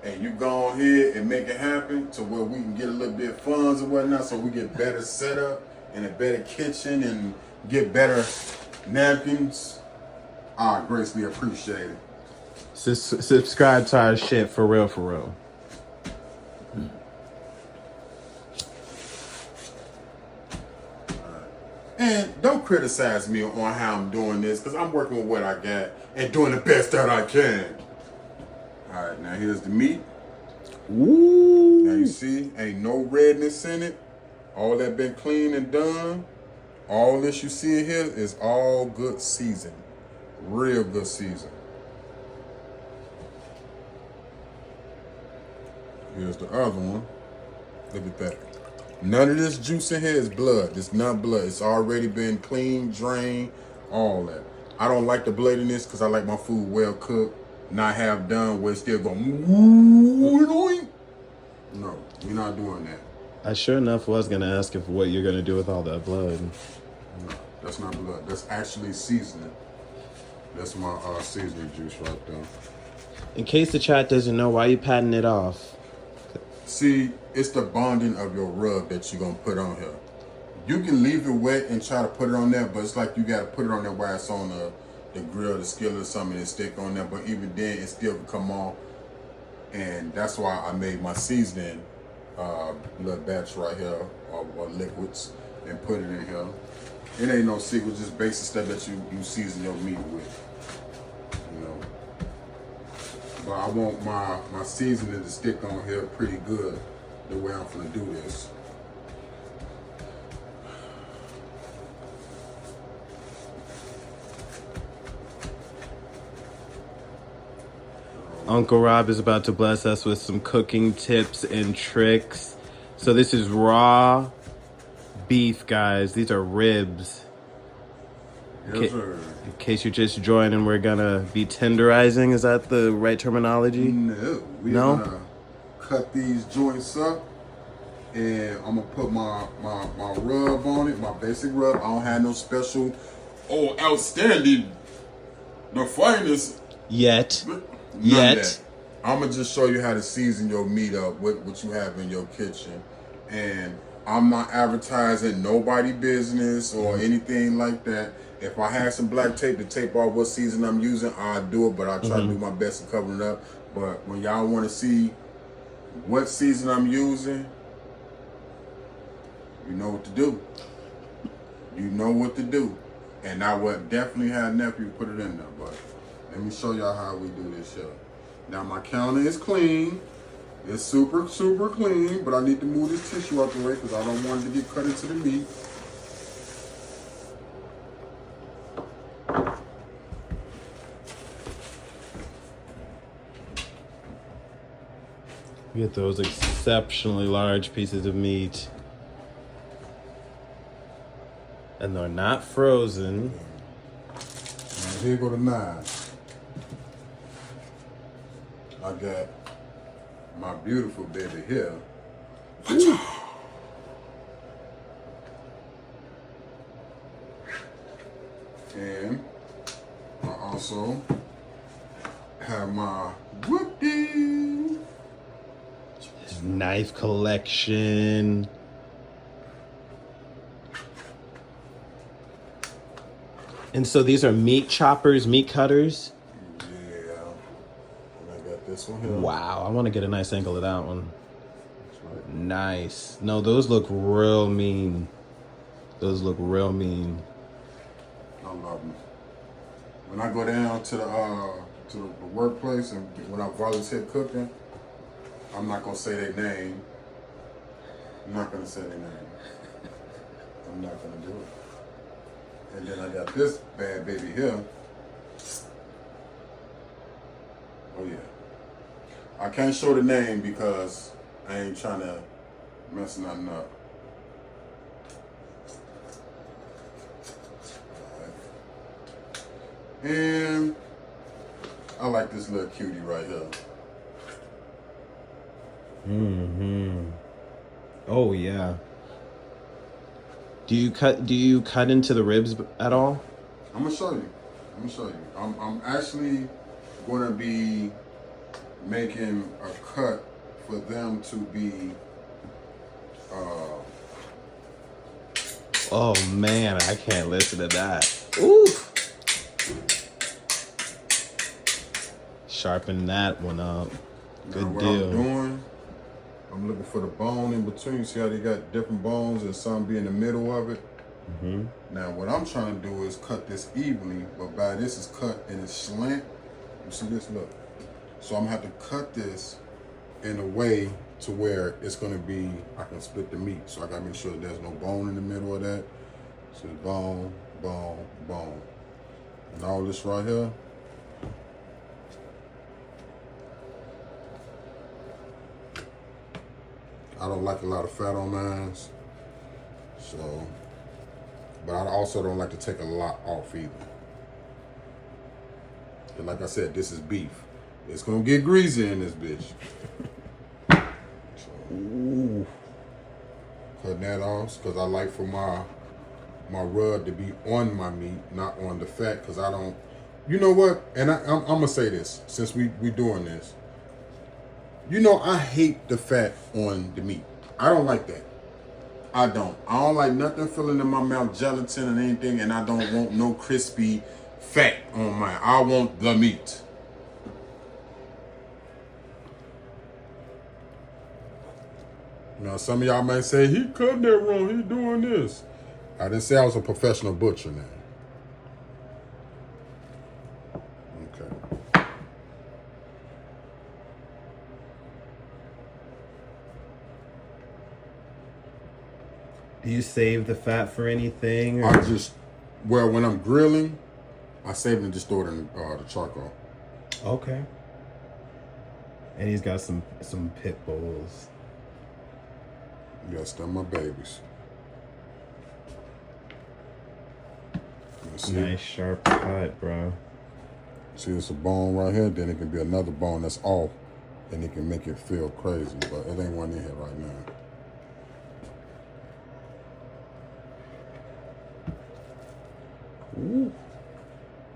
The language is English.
and you go on here and make it happen to where we can get a little bit of funds and whatnot, so we get better setup and a better kitchen and get better napkins, I greatly appreciate it. Subscribe to our shit for real, for real. And don't criticize me on how I'm doing this, because I'm working with what I got and doing the best that I can. All right, now here's the meat. Ooh. Now you see, ain't no redness in it. All that been clean and done. All this you see here is all good season. Real good season. Here's the other one. Look at that. None of this juice in here is blood. It's not blood. It's already been clean, drained, all that. I don't like the bloodiness because I like my food well cooked, not half done where it's still going. No, we're not doing that. I sure enough was gonna ask if what you're gonna do with all that blood. No, that's not blood. That's actually seasoning. That's my seasoning juice right there. In case the chat doesn't know, why you patting it off? See, it's the bonding of your rub that you're gonna put on here. You can leave it wet and try to put it on there, but it's like you gotta put it on there while it's on the grill, the skillet or something, and stick on there. But even then, it still can come off. And that's why I made my seasoning little batch right here, or liquids, and put it in here. It ain't no secret, just basic stuff that you season your meat with, you know. But I want my seasoning to stick on here pretty good the way I'm gonna do this. Uncle Rob is about to bless us with some cooking tips and tricks. So this is raw beef, guys. These are ribs. Yes, sir. In case you're just joining, we're gonna be tenderizing. Is that the right terminology? No. We're gonna cut these joints up, and I'm gonna put my rub on it, my basic rub. I don't have no special, outstanding, the finest. Yet. I'm gonna just show you how to season your meat up with what you have in your kitchen. And I'm not advertising nobody business or anything like that. If I had some black tape to tape off what season I'm using, I'll do it, but I try to do my best to cover it up. But when y'all want to see what season I'm using, you know what to do. You know what to do. And I would definitely have nephew put it in there, but let me show y'all how we do this here. Now my counter is clean. It's super, super clean, but I need to move this tissue out the way because I don't want it to get cut into the meat. Get those exceptionally large pieces of meat. And they're not frozen. Now here go the knives. I got my beautiful baby here. And I also have my whoopie. Knife collection. And so these are meat choppers, meat cutters? Yeah. And I got this one here. Wow, I want to get a nice angle of that one. That's right. Nice. No, those look real mean. Those look real mean. I love them. When I go down to the workplace and when I volunteer cooking, I'm not gonna say their name. I'm not gonna say their name. I'm not gonna do it. And then I got this bad baby here. Oh yeah. I can't show the name because I ain't trying to mess nothing up. And I like this little cutie right here. Mm-hmm. Oh yeah. Do you cut into the ribs at all? I'm gonna show you. I'm actually gonna be making a cut for them to be Oh man, I can't listen to that. Ooh. Sharpen that one up. Good what deal. I'm doing. I'm looking for the bone in between. See how they got different bones and some be in the middle of it? Mm-hmm. Now what I'm trying to do is cut this evenly, but by this is cut and it's slant. You see this? Look. So I'm gonna have to cut this in a way to where it's gonna be, I can split the meat. So I gotta make sure there's no bone in the middle of that. So bone, bone, bone. And all this right here. I don't like a lot of fat on mine. So, but I also don't like to take a lot off either. And like I said, this is beef. It's gonna get greasy in this bitch. So, ooh. Cutting that off because I like for my rub to be on my meat, not on the fat. Because I don't. You know what? And I'm gonna say this since we doing this. You know, I hate the fat on the meat. I don't like that. I don't like nothing filling in my mouth, gelatin and anything, and I don't want no crispy fat on mine. I want the meat. Now, some of y'all might say, he cutting that wrong, he doing this. I didn't say I was a professional butcher now. Okay. Do you save the fat for anything? Or? I just, well, when I'm grilling, I save it and just throw it in the charcoal. Okay. And he's got some pit bulls. Yes, they're my babies. See? Nice sharp cut, bro. See, it's a bone right here. Then it can be another bone that's off, and it can make it feel crazy. But it ain't one in here right now. Ooh.